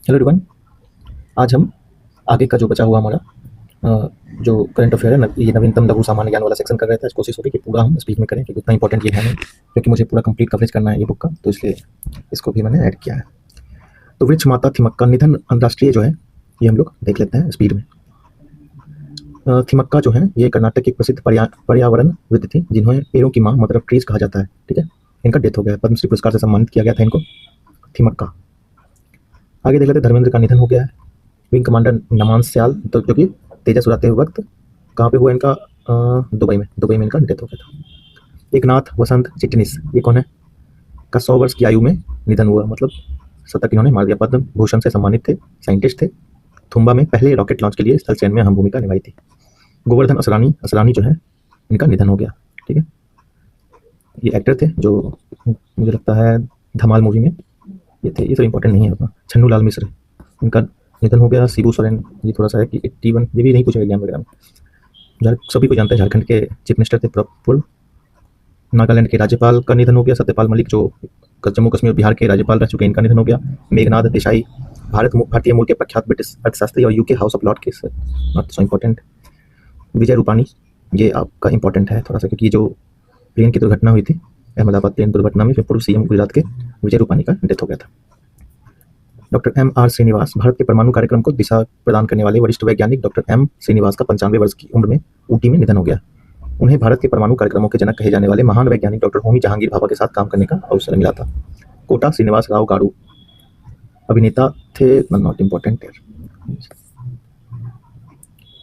Hello everyone. आज हम आगे का जो बचा हुआ हमारा जो करंट अफेयर है ये नवीनतम लघु सामान्य ज्ञान वाला सेक्शन कर रहे थे। आज कोशिश हो रही कि पूरा हम स्पीड में करें क्योंकि उतना इंपॉर्टेंट ये है नहीं, क्योंकि मुझे पूरा कंप्लीट कवरेज करना है ये बुक का, तो इसलिए इसको भी मैंने ऐड किया है। तो वृक्ष माता थिमक्का निधन अंतर्राष्ट्रीय जो है ये हम लोग देख लेते हैं स्पीड में। थिमक्का जो है ये कर्नाटक की एक प्रसिद्ध पर्यावरणविद थी जिन्हें पेड़ों की माँ मदर ऑफ ट्रीज कहा जाता है। ठीक है, इनका डेथ हो गया है, पद्मश्री पुरस्कार से सम्मानित किया गया था इनको, थिमक्का। आगे देख लेते हैं, धर्मेंद्र का निधन हो गया है। विंग कमांडर नमान सयाल तो जो कि तेजस उड़ाते हुए वक्त कहाँ पे हुआ इनका, दुबई में इनका डेथ हो गया था। एकनाथ वसंत चिटनिस ये कौन है, का 100 वर्ष की आयु में निधन हुआ, मतलब शतक इन्होंने मार दिया। पद्म भूषण से सम्मानित थे, साइंटिस्ट थे, थुम्बा में पहले रॉकेट लॉन्च के लिए स्थल चयन में अहम भूमिका निभाई थी। गोवर्धन असरानी जो है इनका निधन हो गया। ठीक है, ये एक्टर थे जो मुझे लगता है धमाल मूवी में ये थे, ये तो इंपॉर्टेंट नहीं है उतना। छन्नू लाल मिश्र इनका निधन हो गया। शिबू सोरेन ये थोड़ा सा है कि 81, ये भी नहीं पूछेगा एग्जाम वगैरह में, सभी को जानते हैं, झारखंड के चीफ मिनिस्टर थे पूर्व। नागालैंड के राज्यपाल का निधन हो गया, सत्यपाल मलिक जो जम्मू कश्मीर और बिहार के राज्यपाल रह चुके हैं, इनका निधन हो गया। मेघनाथ देसाई भारतीय मूल के प्रख्यात ब्रिटिश अर्थशास्त्री और यूके हाउस ऑफ लॉर्ड के not so important. Vijay Rupani ये आपका इंपॉर्टेंट है थोड़ा सा, क्योंकि जो प्लेन की दुर्घटना हुई थी अहमदाबाद प्लेन दुर्घटना में पूर्व सीएम गुजरात के विजय रूपानी का डेथ हो गया था। Doctor M.R. श्रीनिवास भारत के परमाणु कार्यक्रम को दिशा प्रदान करने वाले वरिष्ठ वैज्ञानिक डॉक्टर M. श्रीनिवास का 95 वर्ष की उम्र में ऊटी में निधन हो गया। उन्हें भारत के परमाणु कार्यक्रमों के जनक कहे जाने वाले महान वैज्ञानिक डॉक्टर होमी जहांगीर भाभा के साथ काम करने का अवसर मिला था। कोटा श्रीनिवास राव गारू अभिनेता थे, नॉट इम्पोर्टेंट है,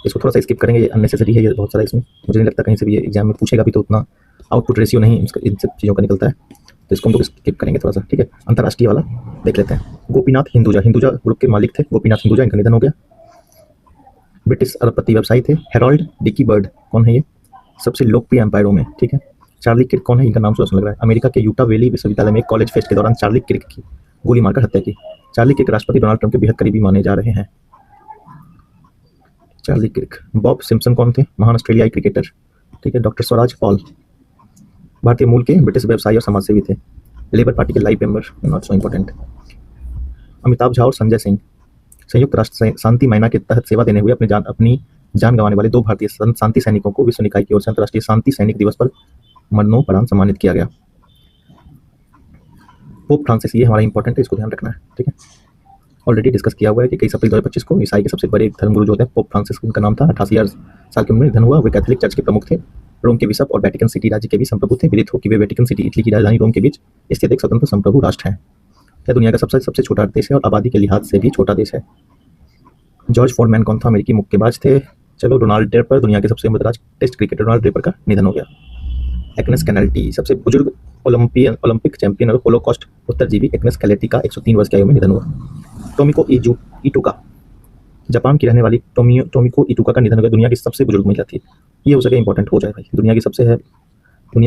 इसको थोड़ा सा स्किप करेंगे, ये अननेसेसरी है, ये बहुत सारा इसमें मुझे नहीं लगता कहीं से भी ये एग्जाम में पूछेगा भी, तो उतना आउटपुट रेशियो नहीं इन सब चीज़ों का निकलता है, तो इसको हम लोग स्किप करेंगे थोड़ा सा। ठीक है, अंतर्राष्ट्रीय वाला देख लेते हैं। गोपीनाथ हिंदुजा ग्रुप के मालिक थे गोपीनाथ हिंदुजा, इनका निधन हो गया। ब्रिटिश अरबपति व्यवसायी थे हेरोल्ड डिकी बर्ड, कौन है ये, सबसे लोकप्रिय एम्पायरों में। ठीक है, चार्ली किर्क कौन है, इनका नाम सुन लग रहा है, अमेरिका के यूटा वैली विश्वविद्यालय में एक कॉलेज फेस्ट के दौरान चार्ली किर्क की गोली मारकर हत्या की। चार्ली किर्क राष्ट्रपति डोनाल्ड ट्रंप के बेहद करीबी माने जा रहे हैं। Charlie Kirk. बॉब सिम्पसन कौन थे, महान ऑस्ट्रेलियाई क्रिकेटर। ठीक है, डॉक्टर स्वराज पॉल भारतीय मूल के ब्रिटिश व्यवसायी और समाजसेवी थे, लेबर पार्टी के life member, not so important. Amitabh Jha और संजय सिंह संयुक्त राष्ट्र शांति महीना के तहत सेवा देने हुए अपनी जान गंवाने वाले 2 भारतीय शांति सैनिकों को विश्व निकाय की ओर से अंतर्राष्ट्रीय शांति सैनिक दिवस पर मरणोपरांत सम्मानित किया गया। पोप फ्रांसिस, ये हमारा इंपॉर्टेंट है, इसको ध्यान रखना है। ठीक है, ऑलरेडी डिस्कस किया हुआ है कि 21 अप्रैल 2025 को ईसाई के सबसे बड़े धर्मगुरु जो होते हैं पोप फ्रांसिस, उनका नाम था, 88 साल की उम्र में निधन हुआ। वे कैथोलिक चर्च के प्रमुख थे, रोम के बिशप और वेटिकन सिटी राज्य के भी संप्रभु थे। विदित हो कि वे वेटिकन सिटी इटली की राजधानी रोम के बीच स्थित एक स्वतंत्र संप्रभु राष्ट्र है। यह दुनिया का सबसे छोटा देश है और आबादी के लिहाज से भी छोटा देश है। जॉर्ज फोरमैन कौन था, अमेरिकी मुक्केबाज थे। चलो, रोनाल्ड ड्रेपर दुनिया के सबसे उम्रदराज टेस्ट क्रिकेटर रोनाल्ड ड्रेपर का निधन हो गया। एग्नेस कैनेल्टी सबसे बुजुर्ग ओलंपिक चैंपियन और होलोकॉस्ट उत्तरजीवी एग्नेस कैनेल्टी का 103 वर्ष की आयु में निधन हुआ। टोमिको इटुका जापान की रहने वाली टोमिको इटुका का निधन हो गया, दुनिया की सबसे बुजुर्ग महिला थी। ये हो सके इंपॉर्टेंट हो जाए भाई, दुनिया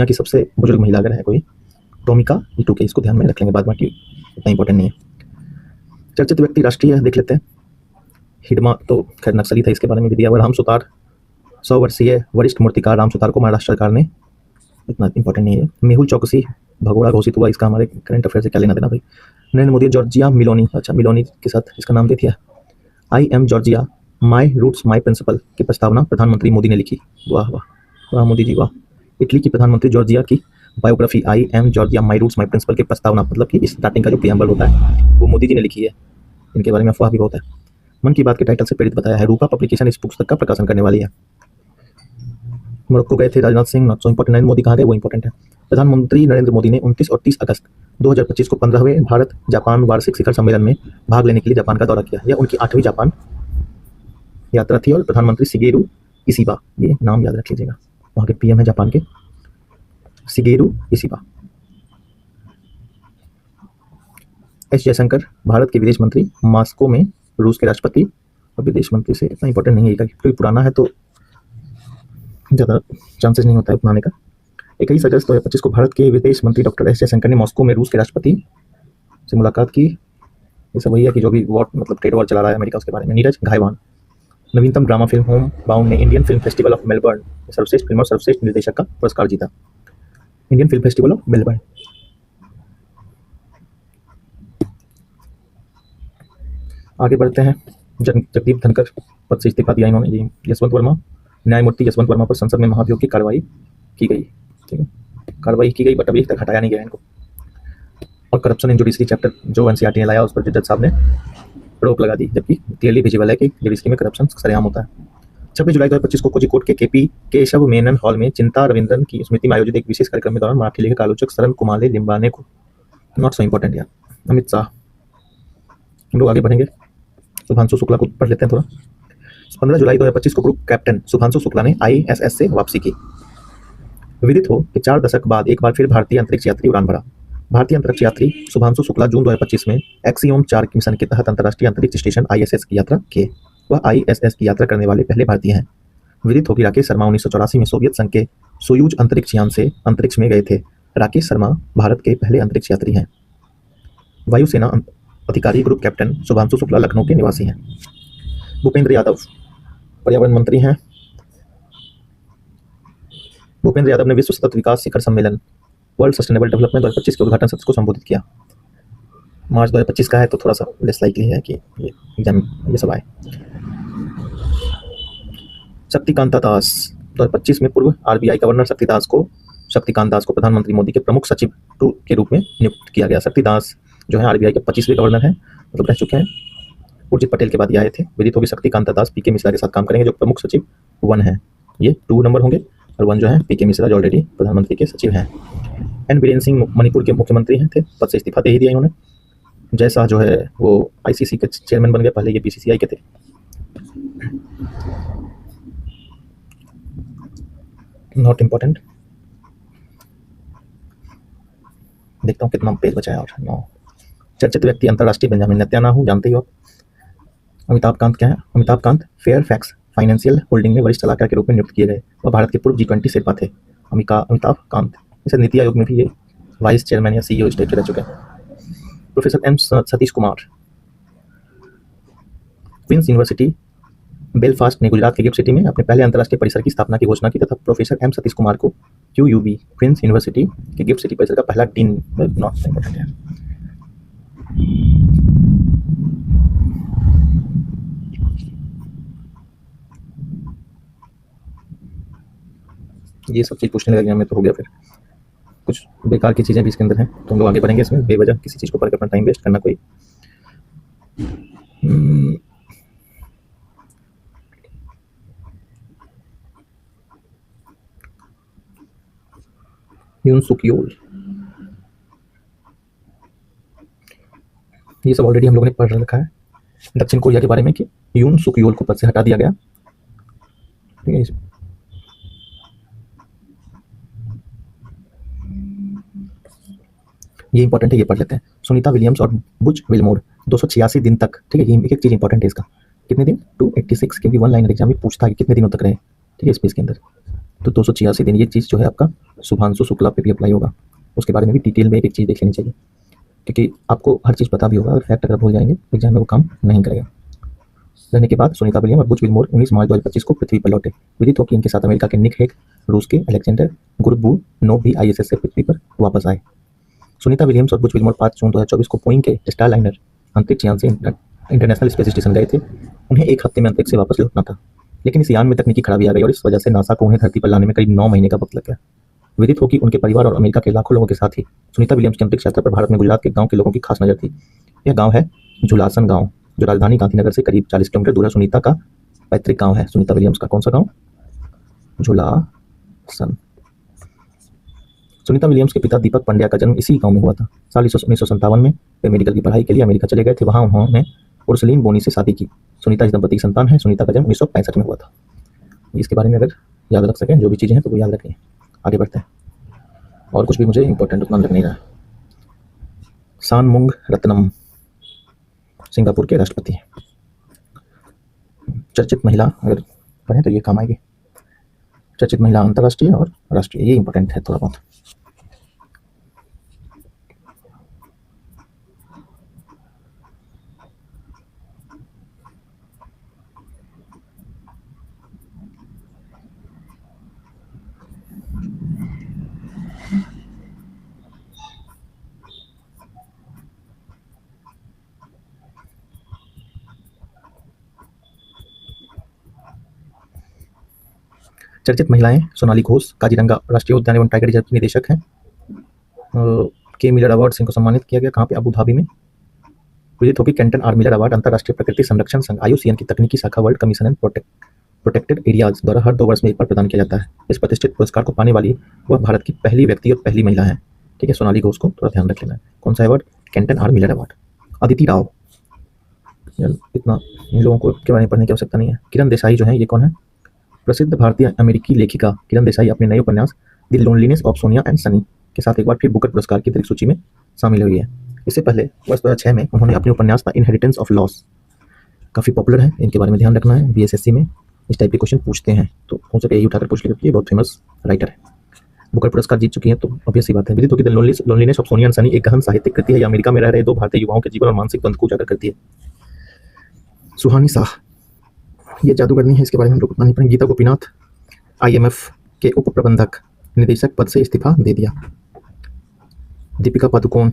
की सबसे बुजुर्ग महिला अगर है कोई, टोमिका इटुके, इसको ध्यान में रख लेंगे बाद में, उतना इंपॉर्टेंट नहीं है। चर्चित व्यक्ति राष्ट्रीय देख लेते हैं। हिडमा तो खैर नक्सली था, इसके बारे में भी दिया हुआ। राम सुतार 100 वर्षीय वरिष्ठ मूर्तिकार राम सुतार को महाराष्ट्र सरकार ने, इतना इंपॉर्टेंट नहीं है। मेहुल चौकसी भगोड़ा घोषित हुआ, इसका हमारे करंट अफेयर से क्या लेना देना भाई। नरेंद्र मोदी जॉर्जिया मिलोनी, अच्छा मिलोनी के साथ इसका नाम दे दिया। I am Giorgia my roots my principal की प्रस्तावना प्रधानमंत्री मोदी ने लिखी। वाह वाह वाह मोदी जी वाह। इटली की प्रधानमंत्री जॉर्जिया की biography I am Giorgia my roots my principal की प्रस्तावना, मतलब कि स्टार्टिंग का जो प्रियम्बल होता है वो मोदी जी ने लिखी है। इनके बारे में अफवाह भी बहुत है। मन की बात के टाइटल से प्रेरित बताया है। रूपा पब्लिकेशन इस पुस्तक का प्रकाशन करने वाली है। मोरक्को गए थे Rajnath Singh, not so important. Narendra Modi कहाँ गए, वो इंपॉर्टेंट है। प्रधानमंत्री नरेंद्र मोदी ने 29 और 30 अगस्त 2025 को 15वें भारत जापान वार्षिक शिखर सम्मेलन में भाग लेने के लिए जापान का दौरा किया। यह उनकी 8वीं जापान यात्रा थी और प्रधानमंत्री शिगेरू इशिबा, ये नाम याद रख लीजिएगा, वहाँ के पीएम है जापान के, Shigeru Ishiba. S Jaishankar Bharat के विदेश मंत्री, मॉस्को में रूस के राष्ट्रपति और विदेश मंत्री से इतना इंपॉर्टेंट नहीं है, क्योंकि पुराना है तो ज़्यादा चांसेस नहीं होता है अपनाने का। 21 अगस्त 2025 को भारत के विदेश मंत्री डॉक्टर एस जयशंकर ने मॉस्को में रूस के राष्ट्रपति से मुलाकात की। ये सब वही है कि जो भी वॉर मतलब ट्रेड वॉर चला रहा है अमेरिका, उसके बारे में। नीरज घायवान नवीनतम ड्रामा फिल्म होम बाउंड ने Indian film festival of Melbourne सर्वश्रेष्ठ फिल्म और सर्वश्रेष्ठ निर्देशक का पुरस्कार जीता। Indian film festival of Melbourne. आगे बढ़ते हैं। जगदीप धनखड़ पद से इस्तीफा दिया इन्होंने। ये यशवंत वर्मा, न्यायमूर्ति यशवंत वर्मा पर संसद में महाभियोग की कार्रवाई की गई। ठीक है, कार्रवाई की गई, बट अभी तक हटाया नहीं गया इनको। और करप्शन इन जुडिशरी चैप्टर जो एनसीईआरटी ने लाया, उस पर जज साहब ने रोक लगा दी, जबकि क्लियरली विजिबल है कि जुडिशरी में करप्शन सरेआम होता है। 26 जुलाई 2025 को कोझिकोड के केपी केशव मेनन हॉल में चिंता रविंद्रन की स्मृति में आयोजित एक विशेष कार्यक्रम में दौरान मराठी लेखक आलोचक शरण कुमाले लिम्बाने को, नॉट सो इंपॉर्टेंट यार, अमित शाह। हम लोग आगे बढ़ेंगे, शुभांशु शुक्ला को पढ़ लेते हैं थोड़ा। 15 जुलाई 2025 को ग्रुप कैप्टन शुभांशु शुक्ला ने आईएसएस से वापसी की। विदित हो कि 4 दशक बाद एक बार फिर भारतीय अंतरिक्ष यात्री उड़ान भरा। भारतीय अंतरिक्ष यात्री शुभांशु शुक्ला जून 2025 में एक्सियोम 4 मिशन के तहत अंतर्राष्ट्रीय अंतरिक्ष स्टेशन आईएसएस की यात्रा किए। वह आईएसएस की यात्रा करने वाले पहले भारतीय हैं। विदित हो कि राकेश शर्मा 1984 में सोवियत संघ के सोयूज अंतरिक्ष यान से अंतरिक्ष में गए थे। राकेश शर्मा भारत के पहले अंतरिक्ष यात्री हैं। वायुसेना अधिकारी ग्रुप कैप्टन शुभांशु शुक्ला लखनऊ के निवासी हैं। भूपेंद्र यादव पर्यावरण मंत्री हैं। भूपेंद्र यादव ने विश्व सतत विकास शिखर सम्मेलन वर्ल्ड सस्टेनेबल डेवलपमेंट 2025 के उद्घाटन सत्र को संबोधित किया। मार्च 2025 का है तो थोड़ा सा लेस लाइकली है कि ये एग्जाम ये सब आए। शक्तिकांता दास 2025 में पूर्व आरबीआई गवर्नर शक्तिकांत दास को प्रधानमंत्री मोदी के प्रमुख सचिव के रूप में नियुक्त किया गया। शक्ति दास जो है आरबीआई के 25वें गवर्नर हैं, मतलब रह चुके हैं। उर्जित पटेल के बाद ये आए थे। विदित होगी शक्तिकांता दास पीके मिश्रा के साथ काम करेंगे, जो प्रमुख सचिव 1 है। ये 2 नंबर होंगे और 1 जो है पीके मिश्रा जो ऑलरेडी प्रधानमंत्री के सचिव हैं। एन बीरेन सिंह मणिपुर के मुख्यमंत्री हैं थे, पद से इस्तीफा दे ही दिया इन्होंने। जय शाह जो है वो आईसीसी के चेयरमैन बन गए, पहले ये बीसीसीआई के थे। Not important. देखता हूँ कितना पेज बचा है और 9। चर्चित व्यक्ति अंतर्राष्ट्रीय बेंजामिन नेतन्याहू, जानते ही हो। अमिताभ कांत क्या है? Amitabh Kant Fairfax financial holding में वरिष्ठ सलाहकार के रूप में नियुक्त किए गए। वह भारत के पूर्व G20 शेरपा थे। अमिताभ कांत इसे नीति आयोग में भी ये वाइस चेयरमैन या सीईओ स्टेट के रह चुके हैं। Professor M Satish Kumar Queen's University Belfast ने गुजरात के गिफ्ट सिटी में अपने पहले अंतर्राष्ट्रीय परिसर की स्थापना की घोषणा की तथा प्रोफेसर एम सतीश कुमार को क्यूयूबी क्वींस यूनिवर्सिटी के गिफ्ट सिटी परिसर का पहला डीन नॉट इम्पोर्टेंट है। ये सब चीज़ पूछने लगे हमें तो हो गया, फिर कुछ बेकार की चीज़ें भी इसके अंदर हैं, तो हम लोग आगे बढ़ेंगे इसमें। बेवजह किसी चीज़ को पढ़ के अपना टाइम वेस्ट करना कोई यून सुक योल, ये सब ऑलरेडी हम लोगों ने पढ़ रखा है दक्षिण कोरिया के बारे में कि यून सुक योल को पद से हटा दिया गया। ठीक है, ये इंपॉर्टेंट है, ये पढ़ लेते हैं। सुनीता विलियम्स और बुच विलमोर 286 दिन तक। ठीक है, ये एक चीज़ इंपॉर्टेंट है इसका, कितने दिन 286, क्योंकि 1 लाइनर एग्जाम में पूछता है कि कितने दिनों तक रहे। ठीक है, स्पेस के अंदर तो 286 दिन। ये चीज़ जो है आपका शुभांशु शुक्ला पे भी अप्लाई होगा। उसके बारे में भी डिटेल में एक चीज़ देख लेनी चाहिए, क्योंकि आपको हर चीज़ पता भी होगा। अगर फैक्ट अगर भूल जाएंगे एग्जाम में वो काम नहीं करेगा। रहने के बाद सुनीता विलियम और बुच विलमोर 19 मार्च 2025 को पृथ्वी पर लौटे। विदित हो कि इनके साथ अमेरिका के निक हेग, रूस के अलेक्जेंडर गुरबुनोव भी आईएसएस से पृथ्वी पर वापस आए। सुनीता विलियम्स और बुच विलमोर 5 जून 2024 को बोइंग के स्टार लाइनर अंतरिक्ष यान से इंटरनेशनल स्पेस स्टेशन गए थे। उन्हें 1 हफ्ते में अंतरिक्ष से वापस लौटना था, लेकिन इस यान में तकनीकी खराबी आ गई और इस वजह से नासा को उन्हें धरती पर लाने में करीब 9 महीने का वक्त लग गया। विदित हो कि उनके परिवार और अमेरिका के लाखों लोगों के साथ ही सुनीता विलियम्स की अंतरिक्ष यात्रा पर भारत में गुजरात के गांव के लोगों की खास नजर थी। यह गांव है झुलासन गांव, जो राजधानी गांधीनगर से करीब 40 किलोमीटर दूर है। सुनीता का पैतृक गांव है। सुनीता विलियम्स का कौन सा गांव? झुलासन। सुनीता विलियम्स के पिता दीपक पंड्या का जन्म इसी गांव में हुआ था। साल 1957 में वे मेडिकल की पढ़ाई के लिए अमेरिका चले गए थे। वहां उन्होंने उर्सलीन बोनी से शादी की। सुनीता इस दंपति की संतान है। सुनीता का जन्म 1965 में हुआ था। इसके बारे में अगर याद रख सकें जो भी चीज़ें हैं तो वो याद रखें। आगे बढ़ते हैं, और कुछ भी मुझे इंपॉर्टेंट उतना लग नहीं रहा। सानमुंग रत्नम सिंगापुर के राष्ट्रपति हैं। चर्चित महिला अगर पढ़ें तो ये काम आएगी। चर्चित महिला अंतर्राष्ट्रीय और राष्ट्रीय, ये इंपॉर्टेंट है थोड़ा बहुत। चर्चित महिलाएं सोनाली घोष काजीरंगा राष्ट्रीय उद्यान एवं टाइगर रिजर्व की निदेशक हैं। के मिलर अवार्ड से इनको सम्मानित किया गया, कहाँ पे, अबू धाबी में। विदित होगी कैंटन आर मिलर अवार्ड अंतर्राष्ट्रीय प्रकृति संरक्षण संघ IUCN की तकनीकी शाखा world commission and protected areas द्वारा हर 2 वर्ष में एक बार प्रदान किया जाता है। इस प्रतिष्ठित पुरस्कार को पाने वाली वह भारत की पहली व्यक्ति और पहली महिला है। ठीक है, सोनाली घोष को थोड़ा ध्यान रख लेना है। कौन सा award? Kenton R Miller award. Aditi Rao, इतना इन लोगों को के बारे में पढ़ने की आवश्यकता नहीं है। किरण देसाई जो है, ये कौन है? प्रसिद्ध भारतीय अमेरिकी लेखिका किरण देसाई अपने नए उपन्यास the loneliness of Sonia and Sunny के साथ एक बार फिर बुकर पुरस्कार की दीर्घ सूची में शामिल हुई है। इससे पहले वर्ष 2006 में उन्होंने अपने उपन्यास द इनहेरिटेंस ऑफ लॉस, काफ़ी पॉपुलर है, इनके बारे में ध्यान रखना है। BSSC में इस टाइप के क्वेश्चन पूछते हैं तो हो सके यही उठाकर पूछ ले, क्योंकि ये बहुत फेमस राइटर है। बुकर पुरस्कार जीत चुकी हैं तो ऑब्वियस सी बात है। विदित होगी the loneliness of Sonia and Sunny एक गहन साहित्यिक कृति है। ये अमेरिका में रह रहे 2 भारतीय युवाओं के जीवन और मानसिक द्वंद्व को उजागर करती है। सुहानी शाह, ये जादूगरनी है, इसके बारे में हम लोग उतना नहीं पढ़ेंगे। गीता गोपीनाथ IMF के उप प्रबंधक निदेशक पद से इस्तीफा दे दिया। Deepika Padukone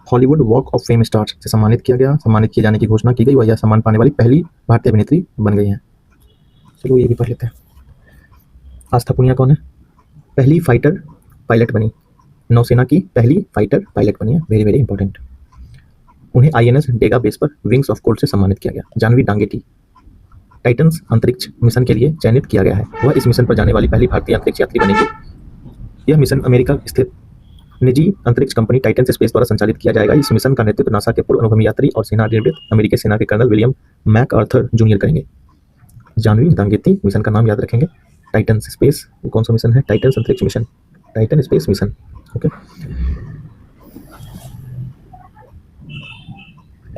Hollywood walk of fame stars से सम्मानित किया गया। सम्मानित किए जाने की घोषणा की गई। वह यह सम्मान पाने वाली पहली भारतीय अभिनेत्री बन गई हैं। चलो ये भी पढ़ लेते हैं। आस्था पुनिया कौन है? पहली फाइटर पायलट बनी, नौसेना की पहली फाइटर पायलट बनी है। Very very important. उन्हें INS डेगा बेस पर विंग्स ऑफ गोल्ड से सम्मानित किया गया। जानवी डांगेटी टाइटन्स अंतरिक्ष मिशन के लिए चयनित किया गया है। वह इस मिशन पर जाने वाली पहली भारतीय अंतरिक्ष यात्री बनेगी। यह मिशन अमेरिका स्थित निजी अंतरिक्ष कंपनी टाइटन स्पेस द्वारा संचालित किया जाएगा। इस मिशन का नेतृत्व नासा के पूर्व अनुभवी यात्री और सेना निवृत्त अमेरिकी सेना के कर्नल विलियम मैकआर्थर जूनियर करेंगे। जानवी डांगेती मिशन का नाम याद रखेंगे, टाइटन स्पेस। कौन सा मिशन है? टाइटन अंतरिक्ष mission, Titan space mission. Okay,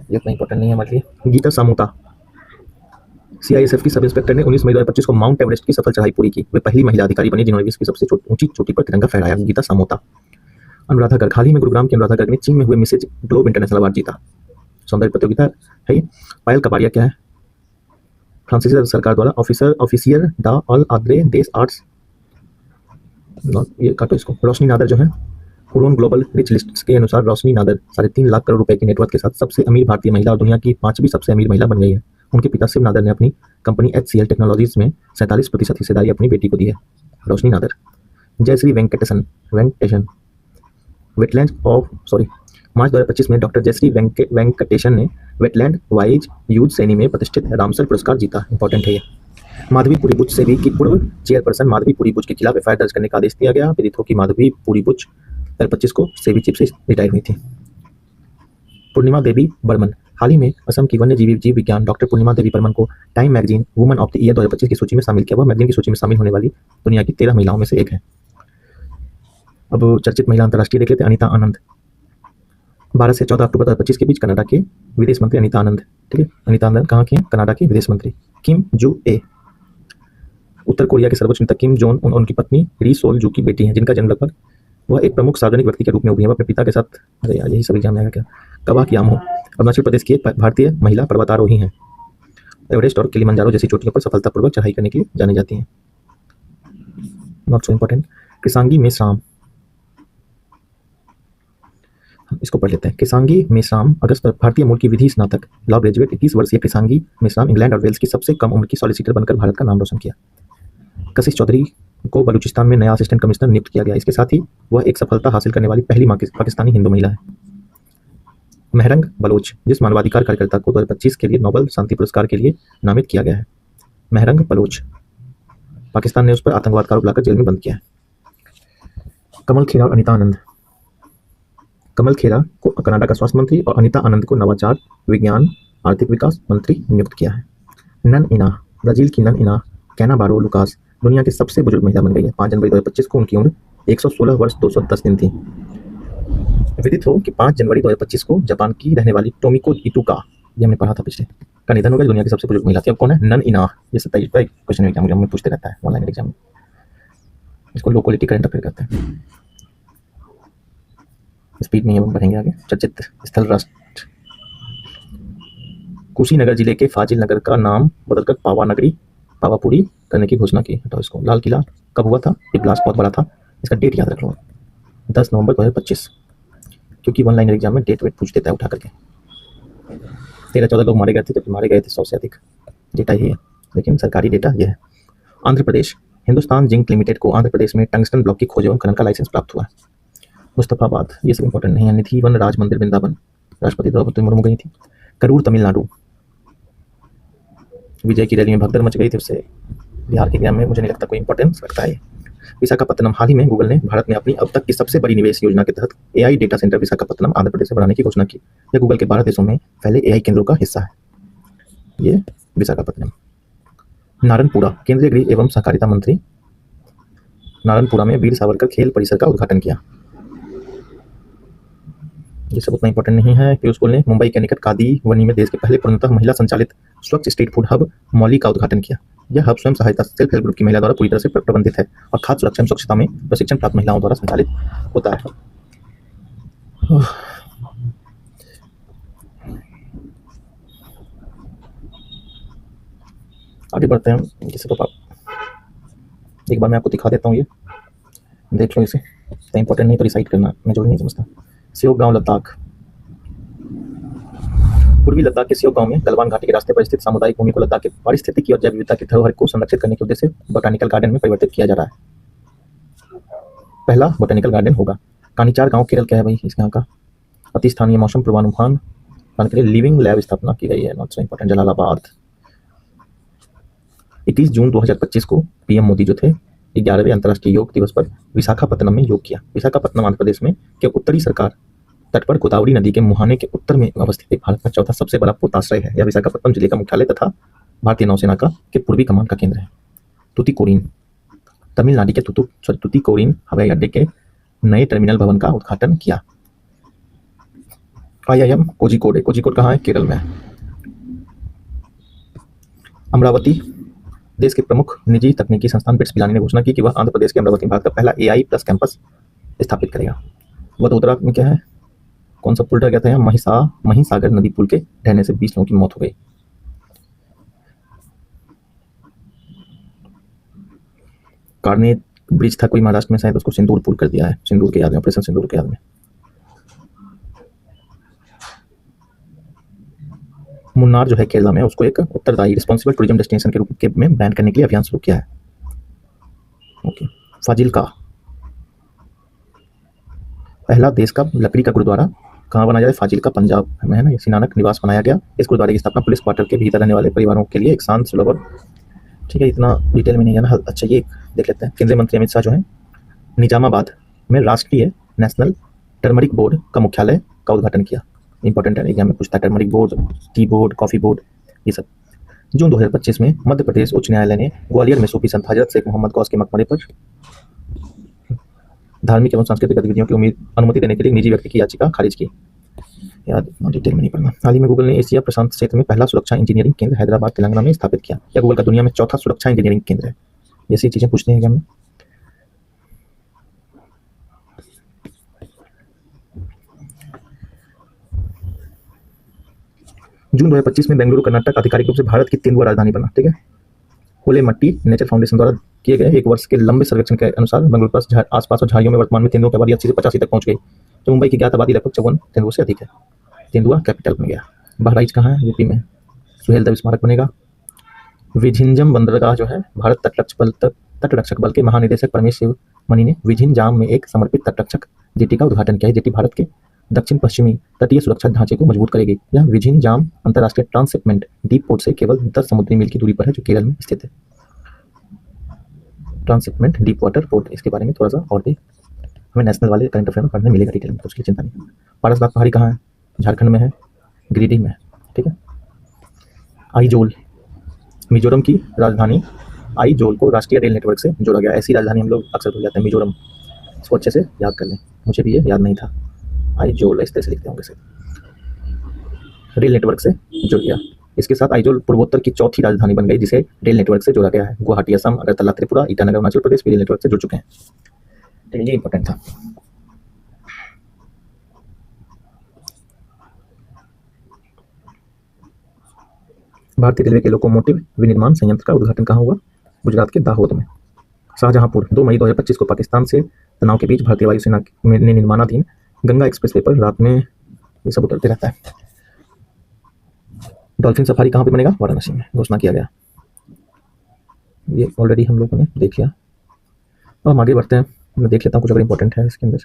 ये इतना इंपॉर्टेंट नहीं है हमारे लिए। गीता सामोता CISF की सब इंस्पेक्टर ने 19 मई 2025 को माउंट एवरेस्ट की सफल चढ़ाई पूरी की। वे पहली महिला अधिकारी बनी जिन्होंने विश्व की सबसे ऊंची चोटी पर तिरंगा फहराया। गीता सामोता। अनुराधा गर्ग, हाल ही में गुरुग्राम की अनुराधा गर्ग ने चीन में हुए मिसेज ग्लोब इंटरनेशनल अवार्ड जीता। सौंदर्य प्रतियोगिता है ये। पायल कपाड़िया क्या है? फ्रांसीसी सरकार द्वारा ऑफिसियर डा ऑल आद्रे देश आर्ट्स, ये काटो इसको। रोशनी नादर जो है, हुरोन ग्लोबल रिच लिस्ट के अनुसार रोशनी नादर 3.5 लाख करोड़ रुपए की नेटवर्थ के साथ सबसे अमीर भारतीय महिला और दुनिया की 5वीं सबसे अमीर महिला बन गई है। उनके पिता शिव नादर ने अपनी कंपनी HCL टेक्नोलॉजीज में 47% हिस्सेदारी अपनी बेटी को दी है। रोशनी नादर। जयश्री वेंकटेशन मार्च 2025 में डॉक्टर जयश्री वेंकटेशन ने वेटलैंड वाइज यूज श्रेणी में प्रतिष्ठित रामसर पुरस्कार जीता। इंपॉर्टेंट है ये। माधवी पुरी बुच सेबी की पूर्व चेयरपर्सन माधवी पुरी बुच के खिलाफ FIR दर्ज करने का आदेश दिया गया। विदित हो कि माधवी पुरी बुच 2025 को सेबी चीफ से रिटायर हुई थी। पूर्णिमा देवी बर्मन, हाल ही में असम की वन्य जीव विज्ञान डॉक्टर पूर्णिमा देवी बर्मन को time magazine woman of the year 2025 की सूची में शामिल किया। वह मैगजीन की सूची में शामिल होने वाली दुनिया की 13 महिलाओं में से एक है। अब चर्चित महिला अंतर्राष्ट्रीय देख लेते हैं। अनीता आनंद, 12 से 14 अक्टूबर 2025 के बीच कनाडा के विदेश मंत्री अनीता आनंद। ठीक है, अनीता आनंद कहाँ की हैं? कनाडा की विदेश मंत्री। किम जू ए, उत्तर कोरिया के सर्वोच्च नेता किम जोंग उन उनकी पत्नी री सोल जू की बेटी हैं, जिनका जन्म लगभग वह एक प्रमुख सार्वजनिक व्यक्ति के रूप में उभरी है। वह अपने पिता के साथ, अरे यार यही सब एग्जाम आएगा क्या? कबा कियामो अरुणाचल प्रदेश की एक भारतीय महिला पर्वतारोही हैं। एवरेस्ट और किलिमंजारो जैसी चोटियों पर सफलतापूर्वक चढ़ाई करने के लिए जानी जाती हैं। Not so important. Kisangi Meshram, इसको पढ़ लेते हैं। किसांगी मेश्राम अगस्त भारतीय मूल की विधि स्नातक लॉ ग्रेजुएट 21 वर्षीय किसांगी मेश्राम इंग्लैंड और वेल्स की सबसे कम उम्र की सॉलिसिटर बनकर भारत का नाम रोशन किया। कशिश चौधरी को बलूचिस्तान में नया असिस्टेंट कमिश्नर नियुक्त किया गया। इसके साथ ही वह एक सफलता हासिल करने वाली पहली पाकिस्तानी हिंदू महिला है। मेहरंग बलोच, जिस मानवाधिकार कार्यकर्ता को 2025 के लिए नोबेल शांति पुरस्कार के लिए नामित किया गया है। मेहरंग बलोच, पाकिस्तान ने उस पर आतंकवाद का आरोप लाकर जेल में बंद किया है। कमल खेरा और अनीता आनंद, कमल खेरा को कनाडा का स्वास्थ्य मंत्री और अनीता आनंद को नवाचार, विज्ञान, आर्थिक विकास मंत्री नियुक्त किया है। नन इना, ब्राजील की नन इना कैनाबारो लुकास दुनिया की सबसे बुजुर्ग महिला बन गई है। 5 जनवरी 2025 को उनकी उम्र 116 वर्ष 210 दिन थी। विदित हो कि 5 जनवरी 2025 को जापान की रहने वाली टोमिको इटुका, ये हमने पढ़ा था पिछले, का निधन हो गया। दुनिया की सबसे बुजुर्ग महिला थी। अब कौन है? नन इना। ये 27 का क्वेश्चन एग्जाम में पूछते रहता है ऑनलाइन एग्जाम में। इसको लोकलिटी करंट अफेयर कहते हैं। स्पीड में हम बढ़ेंगे आगे। चर्चित स्थल राष्ट्र कुशीनगर जिले के फाजिल नगर का नाम बदलकर पावापुरी करने की घोषणा की। तो इसको लाल किला कब हुआ था? ये ब्लास्ट बहुत बड़ा था। इसका डेट याद रख लो, 10 नवंबर 2025, क्योंकि वन लाइनर एग्जाम में डेट वेट पूछ देता है उठा करके। 13-14 लोग मारे गए थे, जबकि मारे गए थे 100 से अधिक। डेटा ये है। लेकिन सरकारी डेटा यह है। आंध्र प्रदेश, हिंदुस्तान जिंक लिमिटेड को आंध्र प्रदेश में टंगस्टन ब्लॉक की खोज एवं खनन का लाइसेंस प्राप्त हुआ है। मुस्तफाबाद, ये सब इंपॉर्टेंट नहीं है। निधि वन राज मंदिर वृंदावन, राष्ट्रपति द्रौपदी मुर्मू गई थी। करूर तमिलनाडु, विजय की रैली में भगदड़ मच गई थी, उससे बिहार के एग्जाम में मुझे नहीं लगता कोई इंपॉर्टेंस रखता है। विशाखापत्तनम, हाल ही में गूगल ने भारत में अपनी अब तक की सबसे बड़ी निवेश योजना के तहत AI data centre Visakhapatnam Andhra Pradesh से बनाने की घोषणा की। यह गूगल के 12 देशों में फैले एआई केंद्रों का हिस्सा है। ये विशाखापत्तनम। नारायणपुरा, केंद्रीय गृह एवं सहकारिता मंत्री नारायणपुरा में वीर सावरकर खेल परिसर का उद्घाटन किया। ये सब उतना इंपॉर्टेंट नहीं है। पीयूष गोयल ने मुंबई के निकट कादिवनी में देश के पहले पूर्णतः महिला संचालित स्वच्छ स्ट्रीट फूड हब मौली का उद्घाटन किया। यह हब स्वयं सहायता सेल्फ हेल्प ग्रुप की महिला द्वारा पूरी तरह से प्रबंधित है और खाद्य सुरक्षा एवं स्वच्छता में प्रशिक्षण प्राप्त महिलाओं द्वारा संचालित होता है। आगे बढ़ते हैं। जैसे तो एक बार मैं आपको दिखा देता हूँ, ये देख लो, इसे तो इंपॉर्टेंट नहीं तो रिसाइट करना मैं जो नहीं समझता। सियोक गांव, लद्दाख। पूर्वी लद्दाख के सियोक गांव में गलवान घाटी के रास्ते पर स्थित सामुदायिक भूमि को लद्दाख के पारिस्थितिकी और जैव विविधता की धरोहर को संरक्षित करने के उद्देश्य से बोटानिकल गार्डन में परिवर्तित किया जा रहा है। पहला बोटानिकल गार्डन होगा। कानीचार गांव केरल का है भाई, इस यहाँ का। अति स्थानीय मौसम पूर्वानुमान के लिए लिविंग लैब स्थापना की गई है। Not so important. जलालाबाद, 21 जून 2025 को पीएम मोदी जो थे 11वें अंतर्राष्ट्रीय योग दिवस पर विशाखापत्तनम में योग किया। विशाखापत्तनम आंध्र प्रदेश में के उत्तरी सरकार तट पर गोदावरी नदी के मुहाने के उत्तर में अवस्थित एक भारत का चौथा सबसे बड़ा पोताश्रय है। यह विशाखापत्तनम जिले का मुख्यालय तथा भारतीय नौसेना का के पूर्वी कमान का केंद्र है। तुतिकोरिन, तमिलनाडु के तुतिकोरिन हवाई अड्डे के नए टर्मिनल भवन का उद्घाटन किया। IIM कोझिकोड, कोझिकोड कहाँ है? केरल में। अमरावती, देश के प्रमुख निजी तकनीकी संस्थान बिट्स पिलानी ने घोषणा की कि वह आंध्र प्रदेश के अमरावती भारत का पहला AI प्लस कैंपस स्थापित करेगा। वडोदरा में क्या है? कौन सा पुल ढह गया था यहाँ? महिसागर नदी पुल के ढहने से 20 लोगों की मौत हो गई। कार्नेट ब्रिज था कोई महाराष्ट्र में शायद, उसको सिंदूर पुल कर दिया है, सिंदूर के याद में, ऑपरेशन सिंदूर के याद में। मुन्नार जो है केरला में, उसको एक उत्तरदायी रिस्पॉन्सिबल टूरिज्म डेस्टिनेशन के रूप में ब्रांड करने के लिए अभियान शुरू किया है। ओके। फाजिल्का, पहला देश का लकड़ी का गुरुद्वारा कहाँ बनाया जाए? फाजिल्का पंजाब में है ना। ये नानक निवास बनाया गया। इस गुरुद्वारे की स्थापना पुलिस क्वार्टर के भीतर रहने वाले परिवारों के लिए एक शांत सुलभ और, ठीक है, इतना डिटेल में नहीं है ना। अच्छा, ये देख लेते हैं। केंद्रीय मंत्री अमित शाह जो है निजामाबाद में राष्ट्रीय नेशनल टर्मरिक बोर्ड का मुख्यालय का उद्घाटन किया। इंपॉर्टेंट है, एग्जाम में पूछता है। Turmeric board, tea board, coffee board, ये सब। जून 2025 में मध्य प्रदेश उच्च न्यायालय ने ग्वालियर में सूफी संत हजरत शेख मोहम्मद गौस के मकबरे पर धार्मिक एवं सांस्कृतिक गतिविधियों की अनुमति देने के लिए निजी व्यक्ति की याचिका खारिज की। यार डिटेल में नहीं पढ़ना। हाल ही में गूगल ने एशिया प्रशांत क्षेत्र में पहला सुरक्षा इंजीनियरिंग केंद्र हैदराबाद तेलंगाना में स्थापित किया। यह गूगल का दुनिया में चौथा सुरक्षा इंजीनियरिंग केंद्र है। ऐसी चीजें पूछते हैं एग्जाम में। जून 2025 में बेंगलुरु कर्नाटक आधिकारिक रूप से भारत की 3वीं राजधानी बना। ठीक है। होलेमट्टी नेचर फाउंडेशन द्वारा किए गए 1 वर्ष के लंबे सर्वेक्षण के अनुसार बेंगलुरु पास आसपास और झाड़ियों में वर्तमान में तेंदुओं की आबादी 80 से 85 तक पहुंच गई। तो मुंबई की ज्ञात आबादी लगभग 54 तेंदुओं से अधिक है। तेंदुआ कैपिटल बन गया। बहराइच कहाँ है? यूपी में। सुहेल देव स्मारक बनेगा। विझिंजम बंदरगाह जो है, भारत तटरक्षक बल के महानिदेशक परमेश शिव मणि ने विझिंजाम में एक समर्पित तटरक्षक जेटी का उद्घाटन किया है। जेटी भारत के दक्षिण पश्चिमी तटीय सुरक्षा ढांचे को मजबूत करेगी। यह विझिंजाम अंतर्राष्ट्रीय ट्रांसशिपमेंट डीप पोर्ट से केवल 10 समुद्री मील की दूरी पर है, जो केरल में स्थित है। ट्रांसशिपमेंट डीप वाटर पोर्ट, इसके बारे में थोड़ा सा और भी हमें नेशनल वाले करंट अफेयर में पढ़ने मिलेगा डिटेल में, तो उसकी चिंता नहीं। पारसबाग पहाड़ी कहाँ है? झारखंड में है, गिरिडीह में। ठीक है। आइजोल, मिजोरम की राजधानी आइजोल को राष्ट्रीय रेल नेटवर्क से जोड़ा गया। ऐसी राजधानी हम लोग अक्सर भूल जाते हैं, मिजोरम। इसको अच्छे से याद कर लें, मुझे भी ये याद नहीं था। आइजोल इस तरह से लिखते होंगे से। रेल नेटवर्क से जुड़ गया। इसके साथ आइजोल पूर्वोत्तर की चौथी राजधानी बन गई, जिसे रेल नेटवर्क से जोड़ा गया है। गुवाहाटी असम, अगरतला त्रिपुरा, ईटानगर अरुणाचल प्रदेश भी रेल नेटवर्क से जुड़ चुके हैं। ठीक है, ये इंपॉर्टेंट था। भारतीय रेलवे के लोकोमोटिव विनिर्माण संयंत्र का उद्घाटन कहाँ हुआ? गुजरात के दाहोद में। शाहजहांपुर, 2 मई 2025 को पाकिस्तान से तनाव के बीच भारतीय वायुसेना ने निर्माणाधीन गंगा एक्सप्रेसवे पर रात में ये सब उतरते रहता है। डॉल्फिन सफारी कहाँ पे बनेगा? वाराणसी में। घोषणा किया गया। ये ऑलरेडी हम लोगों ने देख लिया। अब हम आगे बढ़ते हैं, मैं देख लेता हूँ कुछ अगर इंपॉर्टेंट है इसके अंदर।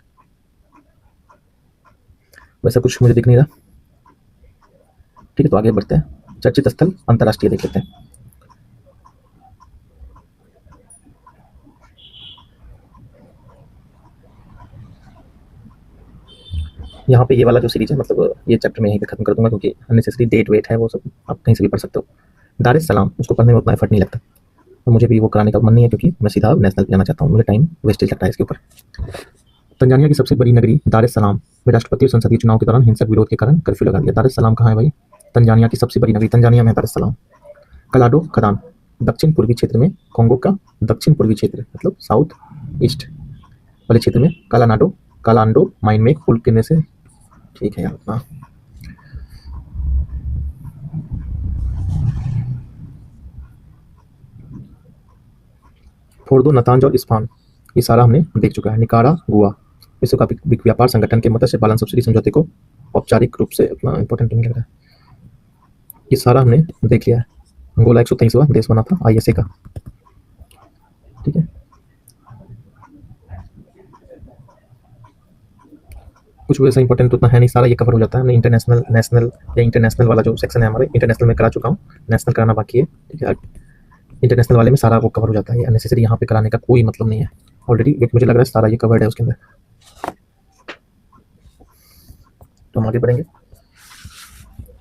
वैसा कुछ मुझे दिख नहीं रहा। ठीक है, तो आगे बढ़ते हैं। चर्चित स्थल अंतर्राष्ट्रीय देख लेते हैं। यहाँ पे ये वाला जो सीरीज है, मतलब ये चैप्टर में यहीं पे खत्म कर दूंगा, क्योंकि अननेसेसरी डेट वेट है वो सब आप कहीं से भी पढ़ सकते हो। दार एस सलाम, उसको पढ़ने में उतना एफर्ट नहीं लगता, तो मुझे भी वो कराने का मन नहीं है, क्योंकि मैं सीधा नेशनल जाना चाहता हूँ, मुझे टाइम वेस्टेज लगता है इसके ऊपर। तंजानिया की सबसे बड़ी नगरी दार एस सलाम में राष्ट्रपति और संसदीय चुनाव के दौरान हिंसक विरोध के कारण कर्फ्यू लगा दिया। दार एस सलाम कहाँ है भाई? तंजानिया की सबसे बड़ी नगरी तंजानिया में है दार एस सलाम। कलाडो खदान, दक्षिण पूर्वी क्षेत्र में, कॉन्गो का दक्षिण पूर्वी क्षेत्र मतलब साउथ ईस्ट वाले क्षेत्र में कालांडो माइन में एक पुल गिरने से। ठीक है यार, हाँ। फोर्दो, नतांज और इस्फान, ये सारा हमने देख चुका है। निकारागुआ, विश्व का व्यापार संगठन के मत्स्य पालन सब्सिडी समझौते को औपचारिक रूप से, इतना इंपॉर्टेंट नहीं लग रहा है, ये सारा हमने देख लिया है। अंगोला 123वां देश बना था आईएसए का। ठीक है, कुछ वैसा इंपॉर्टेंट उतना है नहीं, सारा ये कवर हो जाता है। मैं इंटरनेशनल, नेशनल या इंटरनेशनल वाला जो सेक्शन है हमारे, इंटरनेशनल में करा चुका हूँ, नेशनल कराना बाकी है। ठीक है, इंटरनेशनल वाले में सारा वो कवर हो जाता है, ये अननेसेसरी यहाँ पे कराने का कोई मतलब नहीं है। ऑलरेडी मुझे लग रहा है सारा ये कवर्ड है उसके अंदर। तो हम आगे बढ़ेंगे।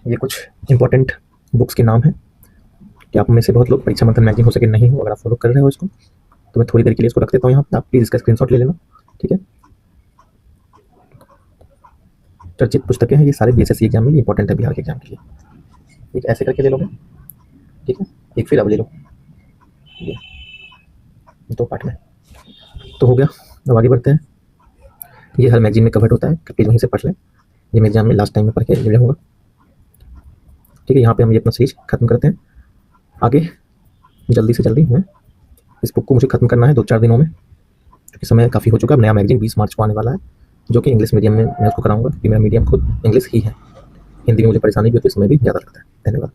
ये कुछ इंपॉर्टेंट बुक्स के नाम हैं कि आप में से बहुत लोग परीक्षा मंथन मैगजीन हो सके नहीं हो, अगर आप फॉलो कर रहे हो इसको, तो मैं थोड़ी देर के लिए इसको रख देता हूँ यहाँ पे, आप प्लीज़ इसका स्क्रीनशॉट ले लेना। ठीक है, चर्चित पुस्तकें हैं, ये सारे बीएसएससी एग्जाम में इंपॉर्टेंट है, बिहार के एग्जाम के लिए। एक ऐसे करके ले लोगे, ठीक है, एक फिर अब ले लो, ये 2 पार्ट में तो हो गया। अब आगे बढ़ते हैं। ये हर मैगजीन में कवर्ड होता है, प्लीज़ वहीं से पढ़ लें, ये मैं एग्जाम में लास्ट टाइम में पढ़ के ले होगा। ठीक है, यहाँ पे हम ये अपना सीरीज खत्म करते हैं। आगे जल्दी से जल्दी मैं इस बुक को मुझे खत्म करना है 2-4 दिनों में, क्योंकि समय काफ़ी हो चुका है। अब नया मैगजीन 20 मार्च को आने वाला है, जो कि इंग्लिश मीडियम में मैं उसको कराऊंगा, क्योंकि मेरा मीडियम खुद इंग्लिश ही है। हिंदी में मुझे परेशानी भी होती है, समय भी ज़्यादा लगता है। धन्यवाद।